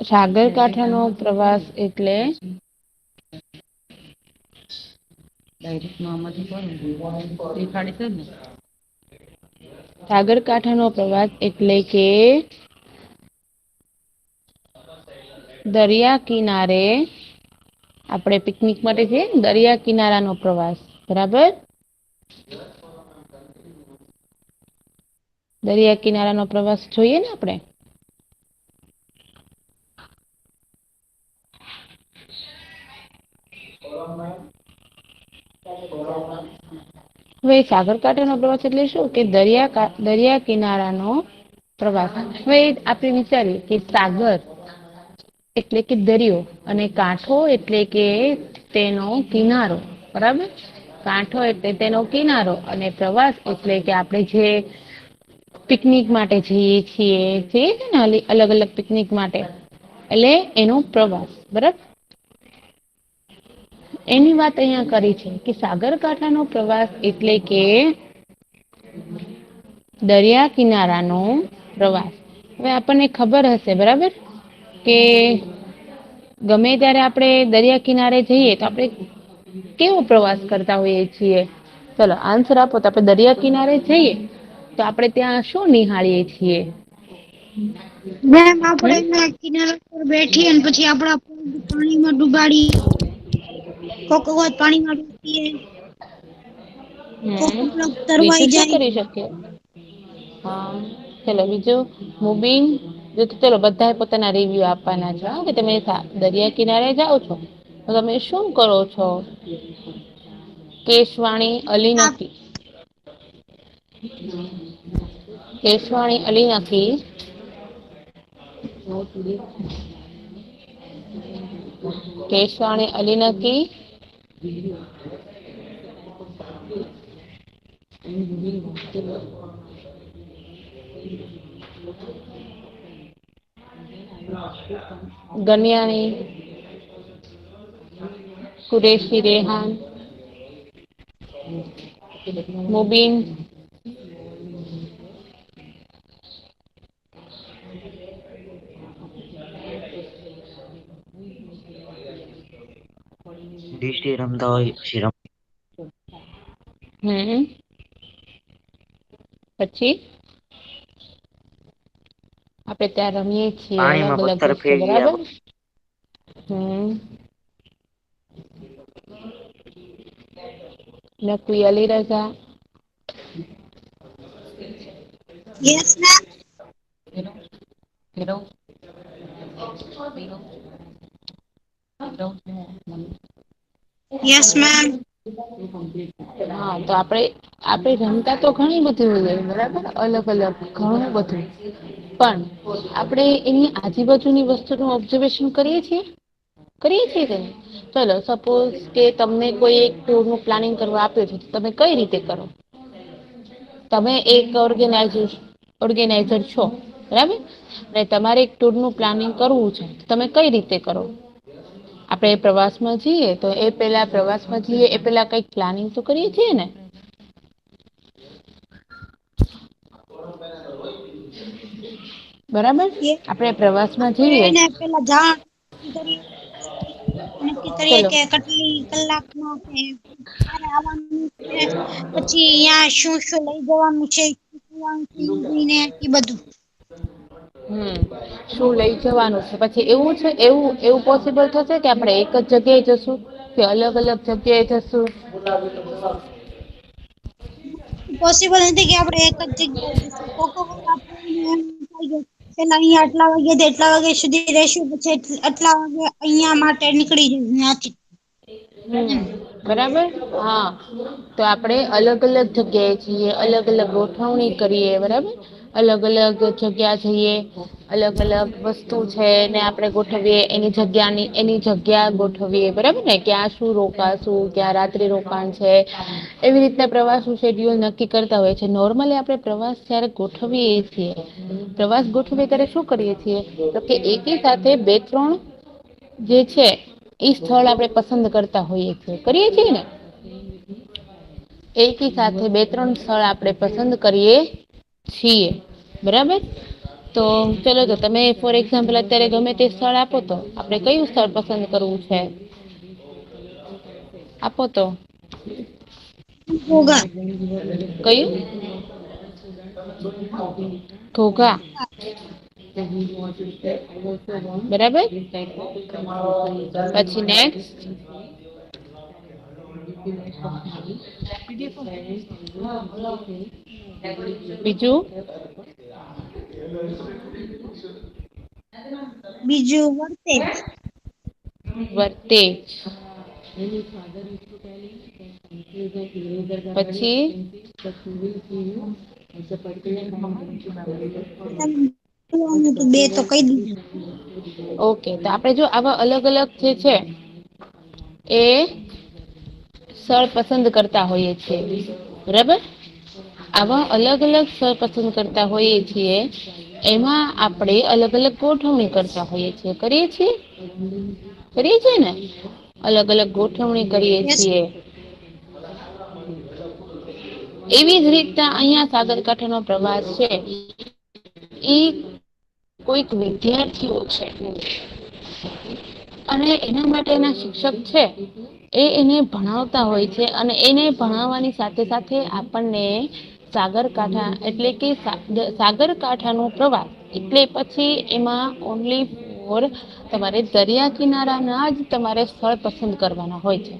સાગરકાંઠાનો પ્રવાસ એટલે સાગરકાંઠાનો પ્રવાસ એટલે કે દરિયા કિનારે આપણે પિકનિક માટે છે દરિયા કિનારાનો પ્રવાસ બરાબર. દરિયા કિનારાનો પ્રવાસ જોઈએ ને આપણે. હવે સાગરકાંઠાનો પ્રવાસ એટલે શું કે દરિયા કિનારાનો પ્રવાસ. હવે આપણે વિચારીએ કે સાગર એટલે કે દરિયો અને કાંઠો એટલે કે તેનો કિનારો બરાબર. કાંઠો એટલે તેનો કિનારો અને પ્રવાસ એટલે કે આપણે જે પિકનિક માટે જઈએ છીએ ને અલગ અલગ પિકનિક માટે એટલે એનો પ્રવાસ બરાબર. એની વાત અહિયાં કરી છે કે સાગરકાંઠાનો પ્રવાસ એટલે કે દરિયા કિનારાનો પ્રવાસ. હવે આપણને ખબર હશે બરાબર કે ગમે ત્યારે આપણે દરિયા કિનારે જઈએ તો આપણે કેવો પ્રવાસ કરતા હોઈએ છીએ. ચલો આન્સર આપો તો આપણે દરિયા કિનારે જઈએ તો આપણે ત્યાં શું નિહાળીએ છીએ. મેમ આપણે કિનારા પર બેઠી અને પછી આપડા પાણીમાં ડુબાડી કોક વખત પાણીમાં ડૂબીએ. કોક વખત તરવાઈ બીજું શું જાય. કરી શકીએ. હા ચલો બીજું મુબીન ચલો બધા પોતાના રિવ્યુ આપવાના છે કે તમે દરિયા કિનારે જાઓ છો તો તમે શું કરો છો. કેશવાણી અલી નકી કેશવાણી અલી નકી કેશવાણી અલી નકી ગનિયાણી કુરેશી રેહાન મુબીન ડીસી રમતા હોય પછી પછી આપડે ત્યાં રમીએ છીએ અલગ પાણીમાં અલગ પથ્થર વસ્તુ ફેંકીએ બરાબર. Naqvi Ali Raza yes ma'am. Yes ma'am. હા તો આપડે રમતા તો ઘણી બધી હોય બરાબર અલગ અલગ ઘણું બધું પણ આપણે એની આજુબાજુની વસ્તુનું ઓબ્ઝર્વેશન કરીએ છીએ. કરીએ છીએ કે નઈ ચલો સપોઝ કે તમને કોઈ એક ટુર નું પ્લાનિંગ કરવા આપ્યું છે તમે કઈ રીતે કરો. તમે એક ઓર્ગેનાઇઝર છો બરાબર અને તમારે એક ટુર નું પ્લાનિંગ કરવું છે તમે કઈ રીતે કરો. આપણે પ્રવાસ માં જઈએ તો એ પેલા પ્રવાસ માં જઈએ એ પેલા કઈક પ્લાનિંગ તો કરીએ છીએ ને. બરાબર આપડે પ્રવાસ માં જઈએ. એને પેલા જાણ નક્કી કરીએ ચલો કે કેટલી કલાકમાં ક્યારે આવવાનું છે પછી અયાં શું શું લઈ જવાનું છે. ને એ બધું શું લઈ જવાનું છે પછી એવું છે એવું પોસિબલ થશે કે આપણે એક જ જગ્યાએ જશું કે અલગ અલગ જગ્યાએ જશું. પોસિબલ નથી કે આપડે એક જ જગ્યાએ જશું પેલા અહિયાં આટલા વાગ્યા એટલા વાગ્યા સુધી રશું પછી આટલા વાગે અહિયાં માટે નીકળી જ ત્યાંથી બરાબર હા તો આપણેે અલગ અલગ જગ્યાએ છીએ અલગ અલગ ગોઠવણી કરીએ બરાબર અલગ અલગ જગ્યા જઈએ અલગ અલગ વસ્તુ છે ને આપણે ગોઠવીએ એની જગ્યા ગોઠવીએ બરાબર ને ક્યાં શું રોકાશું ક્યાં રાત્રિ રોકાણ છે એવી રીતના પ્રવાસ નું શેડ્યુલ નક્કી કરતા હોય છે નોર્મલી આપણે પ્રવાસ જયારે ગોઠવીએ છીએ પ્રવાસ ગોઠવી ત્યારે શું કરીએ છીએ તો કે એકી સાથે બે ત્રણ જે છે ઈ સ્થળ આપણેે પસંદ કરતા હોઈએ છીએ કરીએ છીએ ને એકી સાથે બે ત્રણ સ્થળ આપણે પસંદ કરીએ છીએ બરાબર તો ચલો તો તમે ફોર એક્ઝામ્પલ અત્યારે ગમે તે સ્થળ આપો તો આપણે કયું સ્થળ પસંદ કરવું છે આપો તો ઘોઘા. કયું ઘોઘા બરાબર પછી નેક્સ્ટ બીજું બીજું વર્તેજ. વર્તેજ પછી હું તો બે તો કહી દીધું. ઓકે તો આપણે જો આવા અલગ અલગ જે છે એ સ્થળ પસંદ કરતા હોઈએ છીએ બરાબર આવા અલગ અલગ સ્થળ પસંદ કરતા હોઈએ છીએ એમાં આપણે અલગ અલગ ગોઠવણી કરતા હોઈએ છીએ કરીએ છીએ ને અલગ અલગ ગોઠવણી કરીએ યસ. છીએ એવી જ રીતના અહિયાં સાગરકાંઠાનો પ્રવાસ છે એ કોઈક વિદ્યાર્થીઓ છે અને એના માટેના શિક્ષક છે એ એને ભણાવતા હોય છે અને એને ભણાવવાની સાથે સાથે આપણને સાગરકાંઠા એટલે કે સાગરકાંઠાનો પ્રવાસ એટલે પછી એમાં ઓનલી ફોર તમારે દરિયા કિનારાના જ તમારે સ્થળ પસંદ કરવાના હોય છે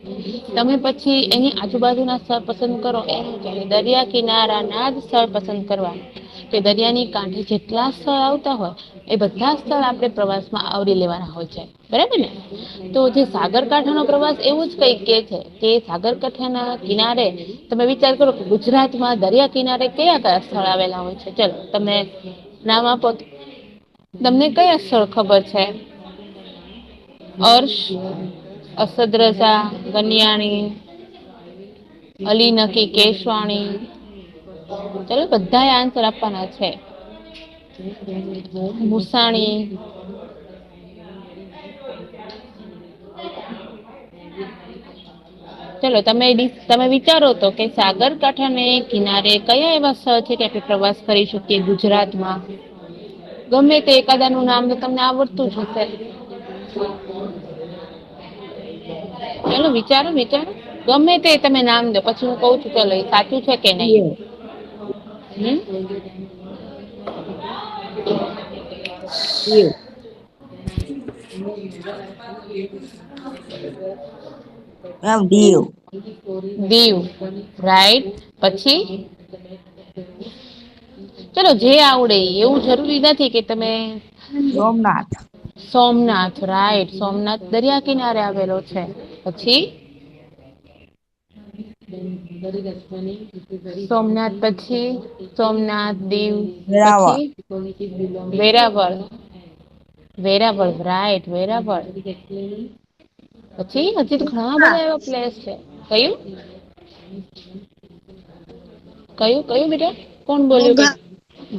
તમે પછી એની આજુબાજુના સ્થળ પસંદ કરો એમ દરિયા કિનારાના જ સ્થળ પસંદ કરવાનું કે દરિયાની કાંઠે જેટલા સ્થળ આવતા હોય એ બધા સ્થળ આપણે પ્રવાસમાં આવરી લેવાના હોય છે બરાબર ને તો જે સાગરકાંઠાનો પ્રવાસ એવું જ કઈક કે છે કે સાગરકાંઠાના કિનારે તમે વિચાર કરો કે ગુજરાતમાં દરિયા કિનારે કયા કયા સ્થળ આવેલા હોય છે ચલો તમે નામ આપો તમને કયા સ્થળ ખબર છે અર્શ અસદ રજા કન્યાણી અલી નકી કેશવાણી ચાલો બધા આન્સર આપવાના છે મુસાણી ચલો તમે વિચારો તો કે સાગરકાંઠાને કિનારે કયા એવા સ્થળ છે કે આપણે પ્રવાસ કરી શકીએ ગુજરાતમાં ગમે તે એકાદાનું નામ તો તમને આવડતું જ હશે ચાલો વિચારો ગમે તે તમે નામ દો પછી હું કઉ છું ચાલો એ સાચું છે કે નહી દીવ દીવ દીવ રાઈટ પછી ચલો જે આવડે એવું જરૂરી નથી કે તમે સોમનાથ સોમનાથ રાઈટ સોમનાથ દરિયા કિનારે આવેલો છે પછી સોમનાથ પછી સોમનાથ દીવ વેરાવળ પછી વેરાવળ વેરાવળ રાઈટ વેરાવળ પછી હજી તો ઘણા હા. બધા એવા પ્લેસ છે કયું કયું બેટા કોણ બોલ્યું કે ઘોઘા.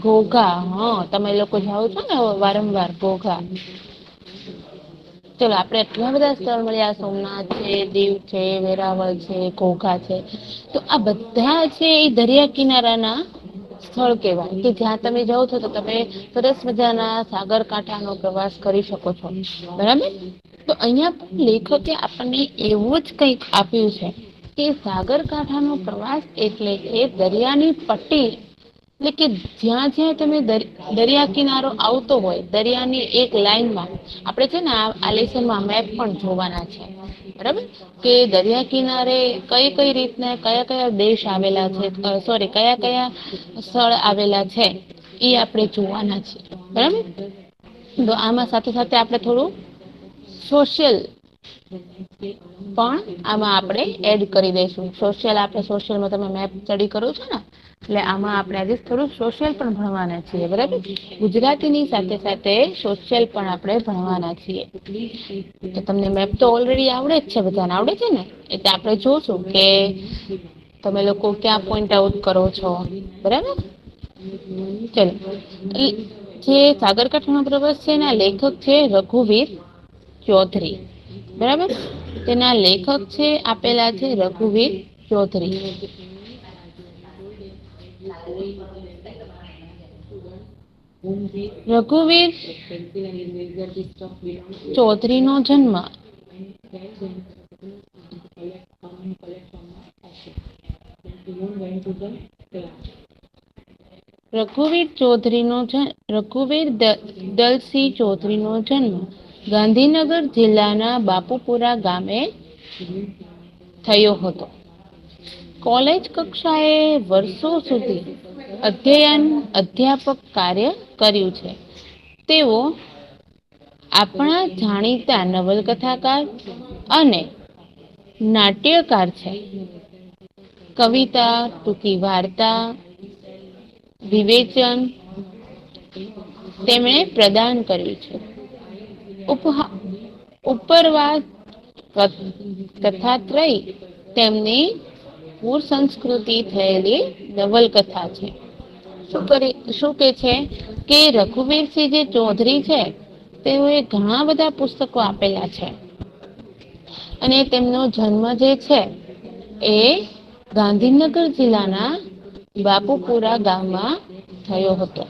ઘોઘા હા તમે લોકો જાઓ છો ને વારંવાર ઘોઘા ચલો આપડે એટલા બધા સ્થળ મળ્યા સોમનાથ છે દીવ છે વેરાવળ છે ઘોઘા છે તો આ બધા છે એ દરિયા કિનારાના સ્થળ કેવાય કે જ્યાં તમે જાઓ છો તો તમે સરસ મજાના સાગરકાંઠાનો પ્રવાસ કરી શકો છો બરાબર તો અહિયાં પણ લેખકે આપણને એવું જ કંઈક આપ્યું છે કે સાગરકાંઠાનો પ્રવાસ એટલે કે દરિયાની પટ્ટી એટલે કે જ્યાં જ્યાં તમે દરિયા કિનારો આવતો હોય દરિયાની એક લાઈનમાં આપણે છે ને આ લેસનમાં મેપ પણ જોવાના છે બરાબર કે દરિયા કિનારે કઈ કઈ રીતના કયા કયા દેશ આવેલા છે સોરી કયા કયા સ્થળ આવેલા છે એ આપણે જોવાના છે બરાબર તો આમાં સાથે સાથે આપણે થોડું સોશિયલ પણ આમાં આપણે એડ કરી દઈશું સોશિયલમાં તમે મેપ સ્ટડી કરો છો ને એટલે આમાં આપણે આજે થોડું સોશિયલ પણ ભણવાના છીએ બરાબર ગુજરાતીની સાથે સાથે સોશિયલ પણ આપણે ભણવાના છીએ તો તમને મેપ તો ઓલરેડી આવડે જ છે બધાને આવડે છે ને એટલે આપણે જોશું કે તમે લોકો ક્યાં પોઈન્ટ આઉટ કરો છો બરાબર ચલો જે સાગરકાંઠાનો પ્રવાસ છે એના લેખક છે રઘુવીર ચૌધરી બરાબર તેના લેખક છે આપેલા છે રઘુવીર ચૌધરી રઘુવીર ચૌધરીનો જન્મ રઘુવીર દલસિંહ ચૌધરીનો જન્મ ગાંધીનગર જિલ્લાના બાપુપુરા ગામે થયો હતો. કોલેજ કક્ષાએ વર્ષો સુધી અધ્યાપક કાર્ય કર્યું છે. તેઓ આપણા જાણીતા નવલકથાકાર અને નાટ્યકાર છે. કવિતા, ટૂંકી વાર્તા, વિવેચન તેમણે પ્રદાન કર્યું છે. ઉપરવાસ કથાત્રય તેમની મૂળ સંસ્કૃતિ થયેલી નવલકથા છે. શું કે છે કે રઘુવીરસિંહ જે ચૌધરી છે તેઓએ ઘણા બધા પુસ્તકો આપેલા છે અને તેમનો જન્મ જે છે એ ગાંધીનગર જિલ્લાના બાપુપુરા ગામમાં થયો હતો.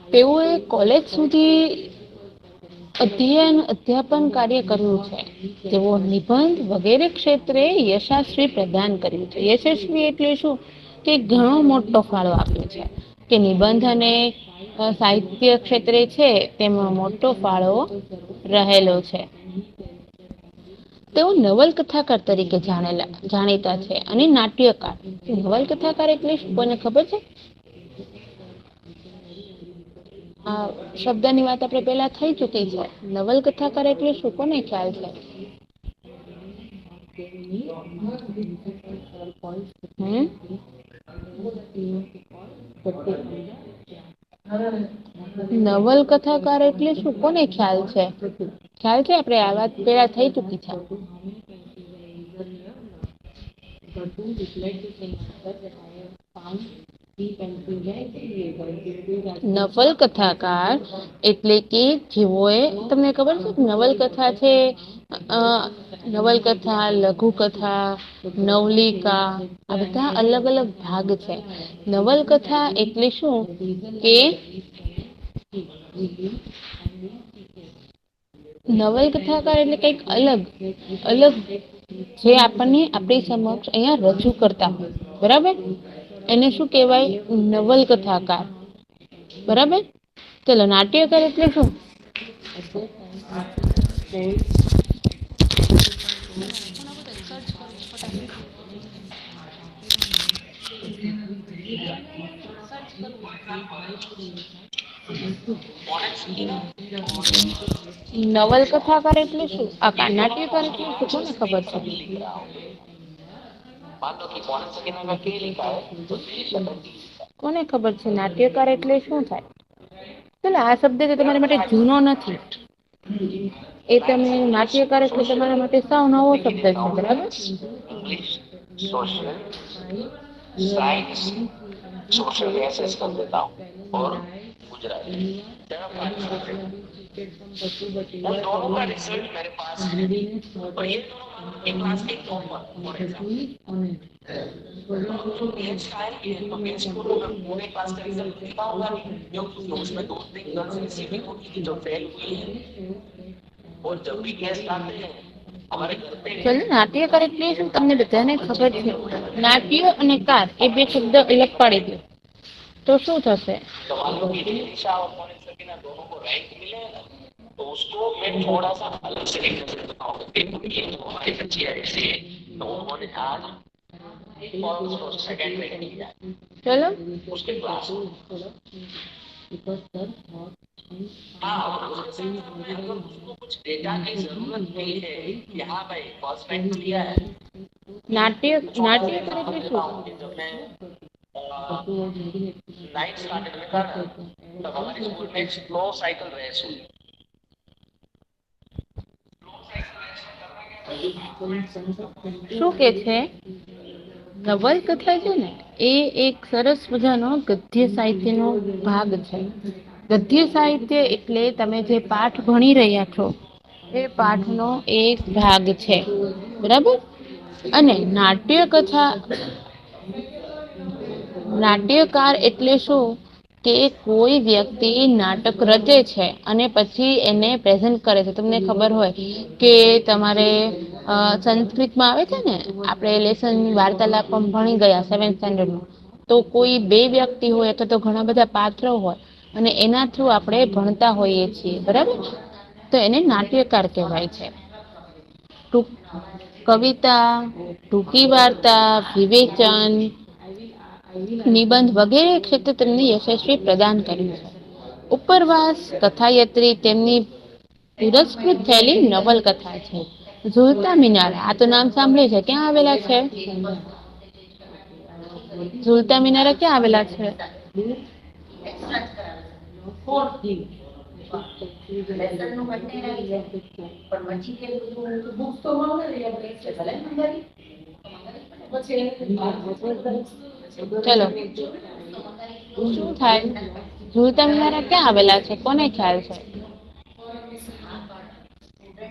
તેઓએ કોલેજ સુધી અધ્યાપન કાર્ય કર્યું છે. તેઓ નિબંધ વગેરે ક્ષેત્રે યશાસ્વી પ્રદાન કર્યું છે. યશસ્વી એટલે શું કે ઘણો મોટો ફાળો આપ્યો છે કે નિબંધ અને સાહિત્ય ક્ષેત્રે છે તેમાં મોટો ફાળો રહેલો છે. તેઓ નવલકથાકાર તરીકે જાણીતા છે અને નાટ્યકાર. નવલકથાકાર એટલે શું કોને ખબર છે? આ શબ્દની વાત આપણે પેલા થઈ ચુકી છે. નવલકથાકાર એટલે શું કોને ખ્યાલ છે? નવલકથાકાર એટલે શું કોને ખ્યાલ છે? ખ્યાલ છે? આપણે આ વાત પેલા થઈ ચુકી છે. નવલકથાકાર એટલે કે જેઓએ તમને ખબર છે નવલકથા છે નવલકથા, લઘુકથા, નવલિકા આ બધા અલગ અલગ ભાગ છે. નવલકથા એટલે શું કે નવલકથાકાર એટલે કઈક અલગ જે આપણને આપણી સમક્ષ અહીંયા રજૂ કરતા હોય. બરાબર? એને શું કહેવાય? નવલકથાકાર. બરાબર? ચલો નાટ્યકાર એટલે શું? નવલકથાકાર એટલે શું? નાટ્યકાર એટલે શું? કોને ખબર છે? કોને ખબર છે નાટ્યકાર એટલે શું થાય? ચાલો આ શબ્દ તમારા માટે જૂનો નથી. એ તમે નાટ્યકાર એટલે તમારા માટે સાવ નવો શબ્દ છે. બરાબર? ચલો નાટ્યકાર એટલે શું તમને બધાને ખબર છે. નાટ્ય અને કાર એ બે શબ્દ અલગ પાડી દો તો શું થશે? चलो नाट्य नाट्य એટલે શું? શું કે છે? નવલકથા છે ને એ એક સરસ મજાનો ગદ્ય સાહિત્યનો ભાગ છે. ગદ્ય સાહિત્ય એટલે તમે જે પાઠ ભણી રહ્યા છો એ પાઠનો એક ભાગ છે. બરાબર? અને નાટ્ય કથા નાટ્યકાર એટલે શું કે કોઈ વ્યક્તિ નાટક રચે છે અને પછી એને પ્રેઝન્ટ કરે છે. તમને ખબર હોય કે તમારે સંસ્કૃતમાં આવે છે ને, આપણે લેસન વાર્તાલાપ ભણી ગયા 7th સ્ટેન્ડર્ડમાં, તો કોઈ બે વ્યક્તિ હોય અથવા તો ઘણા બધા પાત્રો હોય અને એના થ્રુ આપણે ભણતા હોઈએ છીએ, બરાબર? તો એને નાટ્યકાર કહેવાય છે. કવિતા, ટૂંકી વાર્તા, વિવેચન, નિબંધ વગેરે ક્ષેત્રે તેમને યશસ્વી પ્રદાન કર્યું છે. ઉપરવાસ કથાયત્રી તેમની પુરસ્કૃત થયેલી નવલકથા છે. ઝુલતા મિનારા, આ તો નામ સાંભળ્યું છે, ક્યાં આવેલા છે? ઝુલતા મિનારા ક્યાં આવેલા છે? ચલો, શું થાય? ઝુલતા મિનારા ક્યાં આવેલા છે? કોને ખ્યાલ છે?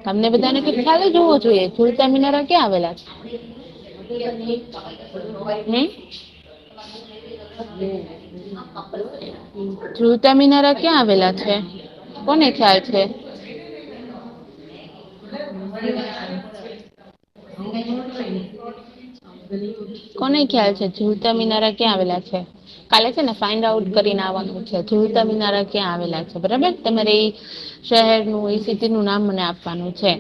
તમને બધાને તો ખ્યાલ જ હોવો જોઈએ. ઝુલતા મિનારા ક્યાં આવેલા છે? ઝુલતા મિનારા ક્યાં આવેલા છે? કોને ખ્યાલ છે? કોને ખ્યાલ છે ઝુલતા મિનારા ક્યાં આવેલા છે? કાલે છે ને ફાઇન્ડ આઉટ કરીને આવવાનું છે ઝુલતા મિનારા ક્યાં આવેલા છે, બરાબર? તમારે એ શહેરનું, એ સિટીનું નામ મને આપવાનું છે.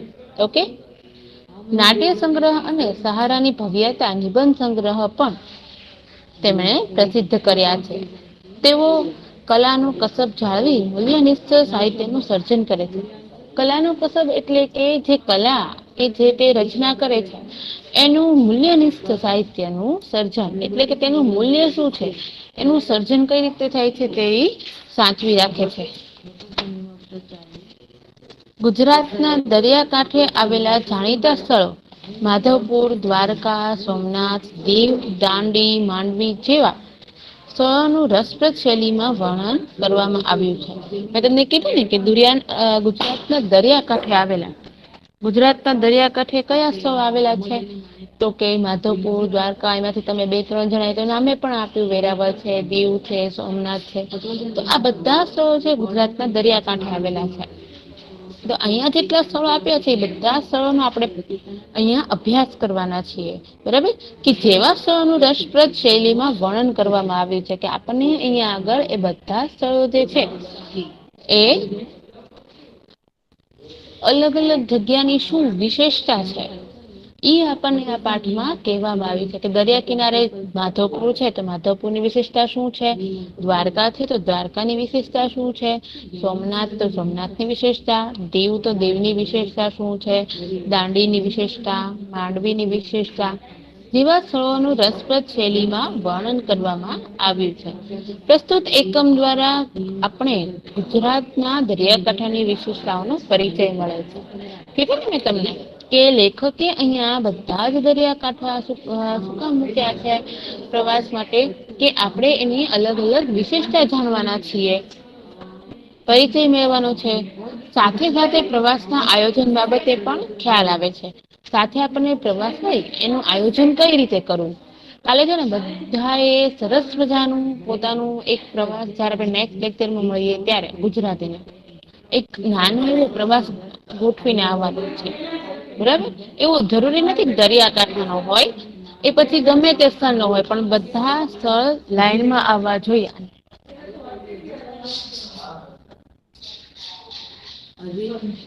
ઓકે? નાટ્ય સંગ્રહ અને સહારાની ભવ્યતા નિબંધ સંગ્રહ પણ તેમણે પ્રસિદ્ધ કર્યા છે. તેઓ કલાનું કસબ જાળવી મૂલ્યનિષ્ઠ સાહિત્યનું સર્જન કરે છે. કલાનું કસબ એટલે કે જે કલા કે જે તે રચના કરે છે એનું મૂલ્યનિષ્ઠ સાહિત્યનું સર્જન, એટલે કે તેનું મૂલ્ય શું છે, એનું સર્જન કઈ રીતે થાય છે તે સાચવી રાખે છે. ગુજરાતના દરિયાકાંઠે આવેલા જાણીતા સ્થળો માધવપુર, દ્વારકા, સોમનાથ, દીવ, દાંડી, માંડવી જેવા સ્થળોનું રસપ્રદ શૈલીમાં વર્ણન કરવામાં આવ્યું છે. મેં તમને કીધું ને કે ગુજરાતના દરિયાકાંઠે આવેલા, ગુજરાતના દરિયાકાંઠે કયા સ્થળો આવેલા છે? તો કે માધવપુર, દ્વારકા, એમાંથી તમે 2-3 જણાએ તો નામે પણ આપ્યું, વેરાવળ છે, દીવ છે, સોમનાથ છે. તો આ બધા સ્થળો છે ગુજરાતના દરિયાકાંઠે આવેલા છે. તો અહીંયા જેટલા સ્થળો આપ્યા છે એ બધા સ્થળોનો આપણે અહીંયા અભ્યાસ કરવાના છીએ, બરાબર? કે જેવા સ્થળોનું રસપ્રદ શૈલીમાં વર્ણન કરવામાં આવ્યું છે, કે આપણને અહીંયા આગળ એ બધા સ્થળો જે છે એ અલગ અલગ જગ્યાની શું વિશેષતા છે ઈ આપણને આ પાઠમાં કહેવામાં આવ્યું છે. કે દરિયા કિનારે માધવપુર છે તો માધવપુરની વિશેષતા શું છે, દ્વારકા છે તો દ્વારકાની વિશેષતા શું છે, સોમનાથ તો સોમનાથની વિશેષતા, દીવ તો દીવની વિશેષતા શું છે, દાંડીની વિશેષતા, માંડવીની વિશેષતા જેવા સ્થળોનું રસપ્રદ શૈલીમાં વર્ણન કરવામાં આવ્યું છે. પ્રસ્તુત એકમ દ્વારા આપણે ગુજરાતના દરિયાકાંઠાની વિશેષતાઓનો પરિચય મળે છે. કીધું ને મેં તમને કે લેખકે અહીંયા બધા જ દરિયાકાંઠા શું કામ મૂક્યા છે પ્રવાસ માટે, કે આપણે એની અલગ અલગ વિશેષતા જાણવાના છીએ, પરિચય મેળવવાનો છે. સાથે સાથે પ્રવાસના આયોજન બાબતે પણ ખ્યાલ આવે છે. સાથે આપણને પ્રવાસ હોય એનું આયોજન કઈ રીતે કરવું. કાલે છે ને બધાએ સરસ મજાનું પોતાનું એક પ્રવાસ, જયારે આપણે નેક્સ્ટ લેક્ચરમાં મળીએ ત્યારે ગુજરાતીને એક નાનો એવો પ્રવાસ ગોઠવીને આવવાનો છે, બરાબર? એવું જરૂરી નથી દરિયાકાંઠાનો હોય, એ પછી ગમે તે સ્થળનો હોય, પણ બધા સ્થળ લાઈનમાં આવવા જોઈએ.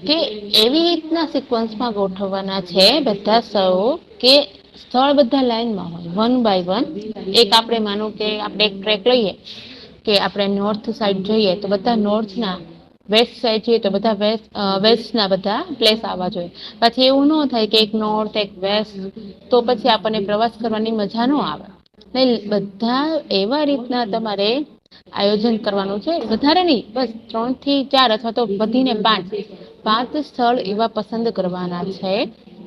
કે એવી રીતના સિક્વન્સમાં ગોઠવવાના છે બધા સ્થળો કે સ્થળ બધા લાઈનમાં હોય, 1 by 1. એક આપણે માનો કે આપણે એક ટ્રેક લઈએ કે આપણે નોર્થ સાઈડ જોઈએ તો બધા નોર્થના, વેસ્ટ સાઈડ જોઈએ તો બધા વેસ્ટના બધા પ્લેસ આવવા જોઈએ. પછી એવું ન થાય કે એક નોર્થ એક વેસ્ટ, તો પછી આપણને પ્રવાસ કરવાની મજા ન આવે. બધા એવા રીતના તમારે આયોજન કરવાનું છે. વધારે નહીં, બસ 3 થી 4 અથવા તો વધીને 5 સ્થળ એવા પસંદ કરવાના છે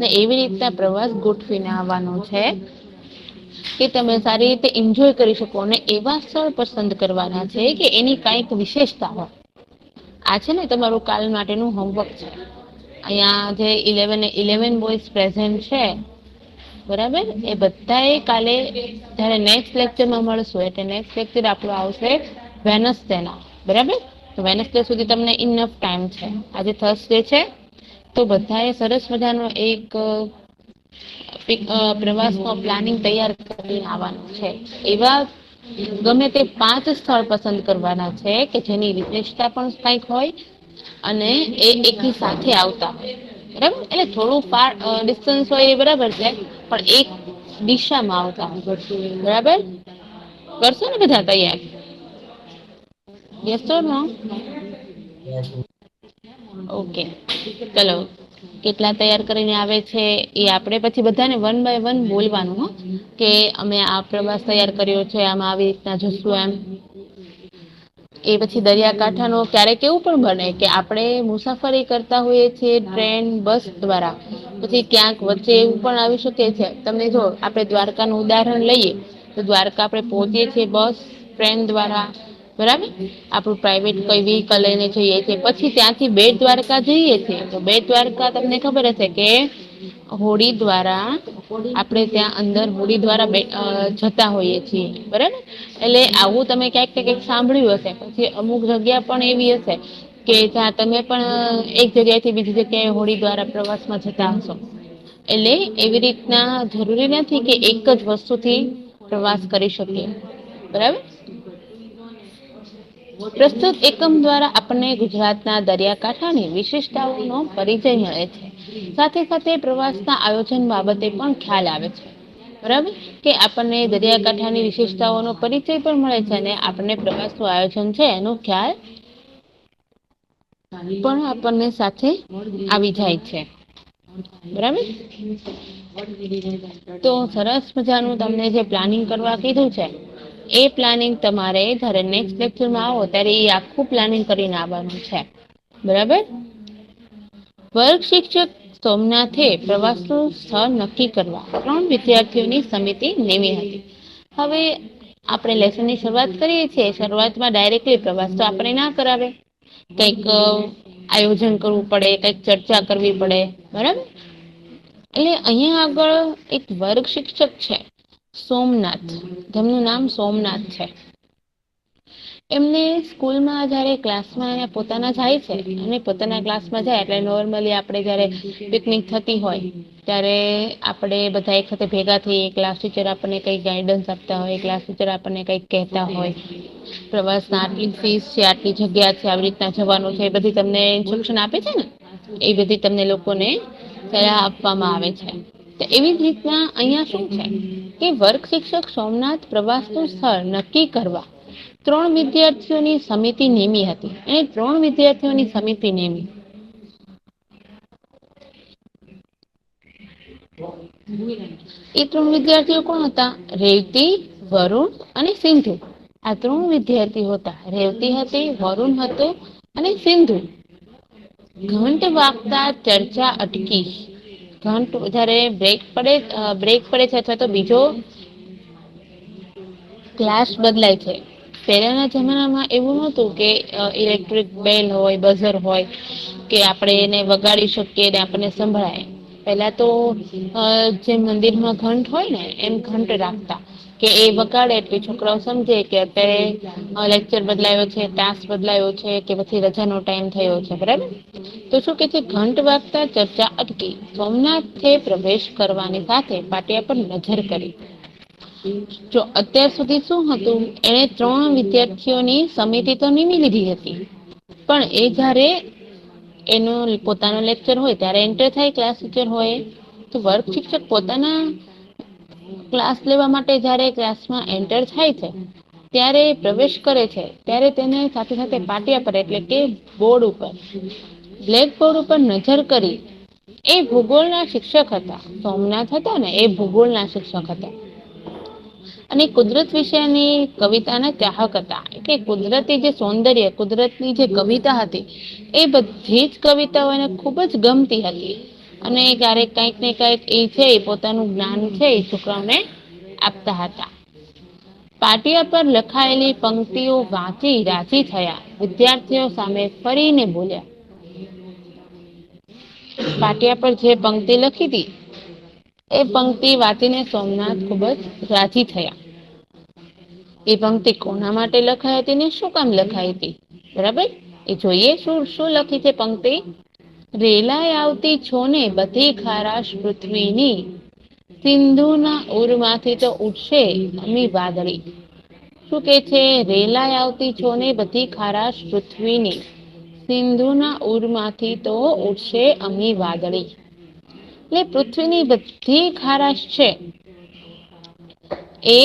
ને એવી રીતના પ્રવાસ ગોઠવીને આવવાનો છે કે તમે સારી રીતે એન્જોય કરી શકો. અને એવા સ્થળ પસંદ કરવાના છે કે એની કંઈક વિશેષતા હોય. આ છે ને તમારું કાલ માટેનું હોમવર્ક છે. અહીંયા જે 11 બોયઝ પ્રેઝન્ટ છે બરાબર. એ બધાએ કાલે જ્યારે નેક્સ્ટ લેક્ચરમાં મળશું એટલે નેક્સ્ટ લેક્ચર આપણું આવશે વેનસડેના. બરાબર. તો વેનસડે સુધી તમને ઇનફ ટાઈમ છે. આજે થર્સડે છે તો બધાએ સરસ મજાનો એક પ્રવાસનો પ્લાનિંગ તૈયાર કરીને આવવાનું છે. એવા ગમે તે 5 સ્થળ પસંદ કરવાના છે કે જેની વિશેષતા પણ કંઈક હોય અને એ એકી સાથે આવતા હોય. બરાબર. એટલે થોડું ફાર ડિસ્ટન્સ હોય એ બરાબર છે પણ એક દિશામાં આવતા હોય. બરાબર. કરશો ને બધા તૈયાર? Yes or no? ઓકે. ચલો. કેટલા તૈયાર કરીને આવે છે એ આપણે પછી બધાને વન બાય વન બોલવાનું, હો, કે અમે આ પ્રવાસ તૈયાર કર્યો છે, આમાં આવી રીતના જશું એમ. એ પછી દરિયાકાંઠાનો ક્યારેક એવું પણ બને કે આપણે મુસાફરી કરતા હોઈએ છીએ ટ્રેન, બસ દ્વારા. પછી ક્યાંક વચ્ચે એવું પણ આવી શકે છે. તમને જો આપણે દ્વારકાનું ઉદાહરણ લઈએ તો દ્વારકા આપણે પહોંચીએ છીએ બસ, ટ્રેન દ્વારા. બરાબર. આપણું પ્રાઇવેટ કોઈ વ્હીકલ લઈને જઈએ છીએ. પછી ત્યાંથી બેટ દ્વારકા જઈએ છીએ તો બેટ દ્વારકા તમને ખબર હશે કે હોડી દ્વારા આપણે ત્યાં અંદર હોડી દ્વારા જતા હોઈએ છીએ. બરાબર. એટલે આવું તમે ક્યાંક ને ક્યાંક સાંભળ્યું હશે. પછી અમુક જગ્યા પણ એવી હશે કે જ્યાં તમે પણ એક જગ્યાએથી બીજી જગ્યાએ હોડી દ્વારા પ્રવાસમાં જતા હશો. એટલે એવી રીતના જરૂરી નથી કે એક જ વસ્તુથી પ્રવાસ કરી શકીએ. બરાબર. પ્રસ્તુત એકમ દ્વારા આપણને ગુજરાતના દરિયાકાંઠાની વિશેષતાઓનો પરિચય મળે છે. સાથે સાથે પ્રવાસના આયોજન બાબતે પણ ખ્યાલ આવે છે. બરાબર. કે આપણને દરિયાકાંઠાની વિશેષતાઓનો પરિચય પણ મળે છે અને આપણને પ્રવાસનું આયોજન છે એનો ખ્યાલ પણ આપણને સાથે આવી જાય છે. બરાબર. તો સરસ મજાનું તમને જે પ્લાનિંગ કરવા કીધું છે એ પ્લાનિંગ તમારે જ્યારે નેક્સ્ટ લેક્ચરમાં આવો ત્યારે એ આખું પ્લાનિંગ કરીને આવવાનું છે. બરાબર. વર્ગ શિક્ષક સોમનાથે પ્રવાસનું સ્થળ નક્કી કરવા 3 વિદ્યાર્થીઓની સમિતિ નેમી હતી. હવે આપણે લેસનની શરૂઆત કરીએ છીએ. શરૂઆતમાં ડાયરેક્ટલી પ્રવાસ તો આપણે ના કરાવે. કંઈક આયોજન કરવું પડે, કંઈક ચર્ચા કરવી પડે. બરાબર. એટલે અહીંયા આગળ એક વર્ગ શિક્ષક છે સોમનાથ, જેમનું નામ સોમનાથ છે. એમને સ્કૂલમાં જયારે ક્લાસમાં પોતાના જાય છે અને પોતાના ક્લાસમાં જાય એટલે નોર્મલી આપણે જયારે પિકનિક થતી હોય ત્યારે આપણે બધા એક સાથે ભેગા થઈ ક્લાસ ટીચર આપણને કઈ ગાઈડન્સ આપતા હોય, ક્લાસ ટીચર આપણને કઈક કહેતા હોય, પ્રવાસના આટલી ફીસ છે, આટલી જગ્યા છે, આવી રીતના જવાનું છે, એ બધી તમને ઇન્સ્ટ્રક્શન આપે છે ને, એ બધી તમને લોકોને સલાહ આપવામાં આવે છે. તો એવી જ રીતના અહિયાં શું છે કે વર્ગ શિક્ષક સોમનાથ પ્રવાસનું સ્થળ નક્કી કરવા 3 વિદ્યાર્થીઓની સમિતિ નેમી હતી. અને 3 વિદ્યાર્થીઓની સમિતિ નેમી. એ 3 વિદ્યાર્થીઓ કોણ હતા? રેવતી, વરુણ અને સિંધુ. આ 3 વિદ્યાર્થીઓ હતા. રેવતી હતી, વરુણ હતો અને સિંધુ. ઘંટ વાગતા ચર્ચા અટકી. ઘંટ જયારે બ્રેક પડે છે અથવા તો બીજો ક્લાસ બદલાય છે. પહેલાના જમાનામાં એવું નહોતું કે ઇલેક્ટ્રિક બેલ હોય, બઝર હોય કે આપણે એને વગાડી શકીએ ને આપણને સંભળાય. પેલા તો જે મંદિરમાં ઘંટ હોય ને એમ ઘંટ રાખતા કે એ વગાડે એટલે છોકરાઓ સમજે કે અત્યારે લેક્ચર બદલાયો છે, ટાસ્ક બદલાયો છે કે પછી રજાનો ટાઈમ થયો છે. બરાબર. તો શું કે છે, ઘંટ વાગતા ચર્ચા અટકી. સોમનાથે પ્રવેશ કરવાની સાથે પાટિયા પર નજર કરી. જો અત્યાર સુધી શું હતું, એને 3 વિદ્યાર્થીઓની સમિતિ તો નીમી લીધી હતી, પણ એ જયારે એનો પોતાનો લેક્ચર હોય ત્યારે એન્ટર થાય, ક્લાસ ટીચર હોય તો વર્ગ શિક્ષક પોતાના ક્લાસ લેવા માટે જયારે ક્લાસમાં એન્ટર થાય છે ત્યારે પ્રવેશ કરે છે ત્યારે તેને સાથે સાથે પાટિયા પર એટલે કે બોર્ડ ઉપર, બ્લેકબોર્ડ ઉપર નજર કરી. એ ભૂગોળના શિક્ષક હતા. સોમનાથ હતા ને એ ભૂગોળના શિક્ષક હતા અને કુદરત વિશેની કવિતાના ચાહક હતા. એટલે કુદરતી જે સૌંદર્ય, કુદરતની જે કવિતા હતી એ બધી જ કવિતાઓ એને ખૂબ જ ગમતી હતી. અને ક્યારેક કંઈક ને કંઈક એ છે પોતાનું જ્ઞાન છે એ છોકરાઓને આપતા હતા. પાટિયા પર લખાયેલી પંક્તિઓ વાંચી રાજી થયા. વિદ્યાર્થીઓ સામે ફરીને બોલ્યા. પાટિયા પર જે પંક્તિ લખી હતી એ પંક્તિ વાંચીને સોમનાથ ખૂબ જ રાજી થયા. એ પંક્તિ કોના માટે લખાઈ હતી ને શું કામ લખાઈ હતી? બરાબર, એ જોઈએ શું શું લખી છે પંક્તિ? રેલાય આવતી છો ને બધી ખારાશ પૃથ્વીની, સિંધુના ઉરમાંથી તો ઉઠશે અમી વાદળી. શું કે છે? રેલાય આવતી છો ને બધી ખારાશ પૃથ્વીની, સિંધુના ઉરમાંથી તો ઉડશે અમી વાદળી. એટલે પૃથ્વીની બધી ખારાશ છે એ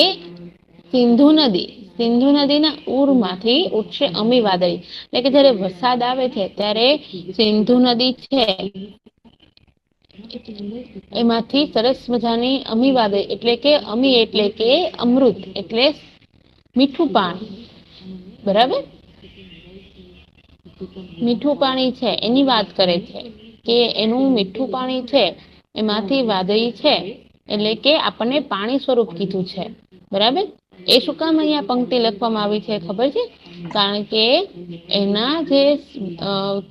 સિંધુ નદીના ઉરમાંથી ઉઠશે અમી વાદળી. એટલે કે જયારે વરસાદ આવે છે ત્યારે સિંધુ નદી છે એમાંથી સરસ મજાની અમી વાદળી એટલે કે અમી એટલે કે અમૃત એટલે મીઠું પાણી, બરાબર, મીઠું પાણી છે એની વાત કરે છે કે એનું મીઠું પાણી છે એમાંથી વાદળી છે એટલે કે આપણને પાણી સ્વરૂપ કીધું છે. બરાબર, એ શું કામ અહીંયા પંક્તિ લખવામાં આવી છે ખબર છે? કારણ કે એના જે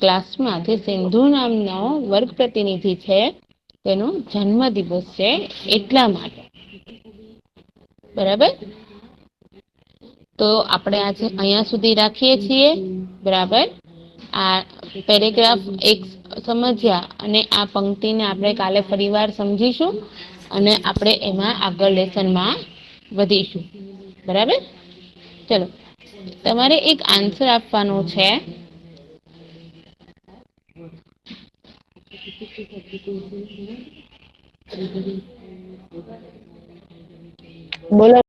ક્લાસમાં જે સિંધુ નામનો વર્ગ પ્રતિનિધિ છે તેનો જન્મ દિવસ છે એટલા માટે. બરાબર, તો આપણે આજે અહીંયા સુધી રાખીએ છીએ. બરાબર, આ પેરેગ્રાફ એક સમજ્યા અને આ પંક્તિને આપણે કાલે ફરીવાર સમજીશું અને આપણે એમાં આગળ લેસનમાં વધીશું. બરાબર, ચલો તમારે એક આન્સર આપવાનો છે. બોલો.